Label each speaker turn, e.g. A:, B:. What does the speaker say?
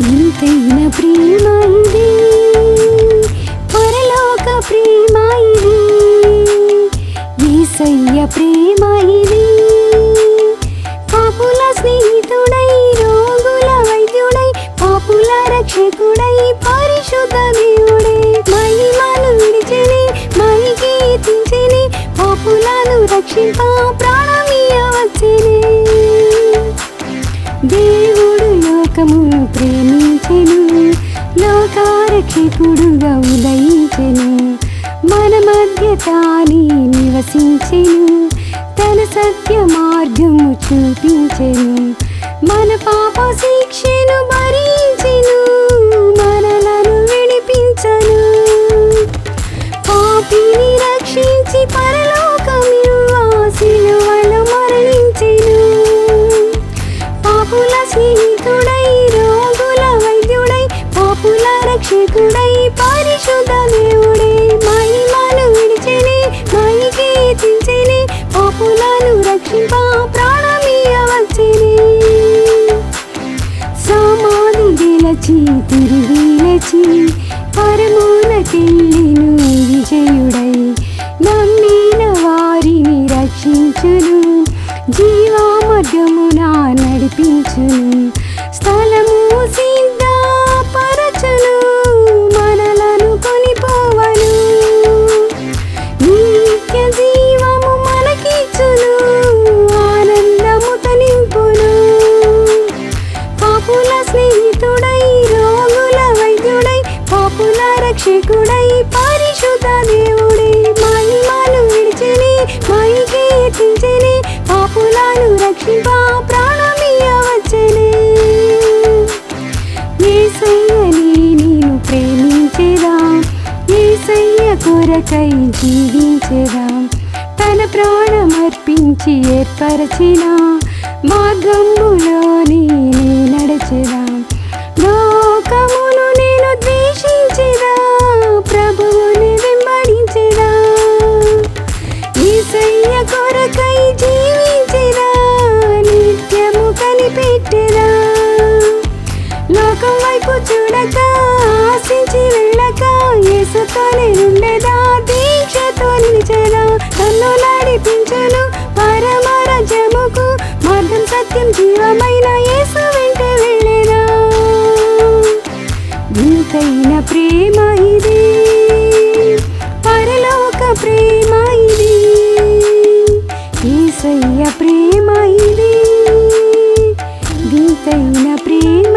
A: వింతైన ప్రేమ ఇది, పరలోక ప్రేమ ఇది, యేసయ్య ప్రేమ ఇది. పాపుల స్నేహితుడై, రోగుల వైద్యుడై, పాపుల రక్షకుడై, పరిశుద్ధ దేవుడే. మహిమను విడిచెని, మహికీర్తించెని, పాపులను రక్షింప ప్రాణమియ్యవచ్చెని. దేవుడు లోకమును ప్రేమించెను, లోకారక్షకుడుగా ఉదయించెను. మన మధ్య తానే నివసించెను, తన సత్య మార్గము చూపించెను. మన పాప శిక్షను భరించెను, మనలను విడిపించెను. పాపిని రక్షించి పరలోకమివ్వ సిలువలో మరణించెను. పాపుల స్నేహితుడై, రోగుల వైద్యుడై, పాపుల రక్షకుడై, పరిశుద్ధ దేవుడే. మహిమను విడిచెని, మహికీర్తించెని, పాపులను రక్షింప ప్రాణమియ్యవచ్చెని. సమాధి గెలచి తిరిగి లేచి పరమునకెళ్ళెను విజయుడై. నమ్మిన వారిని రక్షించును, జీవమార్గమున నడిపించును. స్థలము సిద్ధపరచును, మనలను కొనిపోవను. నిత్య జీవము మనకిచ్చును, ఆనందముతో నింపును. పాపుల స్నేహితుడై, రోగుల వైద్యుడై, పాపుల రక్షకుడై, పరిశుద్ధ దేవుడే. మహిమను విడిచెని, మహికీర్తించెని, పాపులను రక్షింప ప్రాణమియ్యవచ్చెని. యేసయ్యని నేను ప్రేమించెదా, యేసయ్య కొరకై జీవించెదా. తన ప్రాణమర్పించి ఏర్పరచిన మార్గములోనే నే నడచెదా. లోకమును నేను ద్వేషించెదా, ప్రభువుని వెంబడించెదా. యేసయ్య కొరకై జీవించెదా, నిత్యము కనిపెట్టెదా. లోకం వైపు చూడక, ఆశించి వెళ్ళక, యేసుతోనే ఉండేదా, దీక్షతో నిలిచెదా. నన్ను నడిపించును పరమరాజ్యముకు, మార్గం సత్యం జీవమైన యేసు వెంట వెళ్ళేదా. వింతైన ప్రేమ ఇది, పరలోక ప్రేమ ఇది, యేసయ్య ప్రేమ ఇది, వింతైన ప్రేమ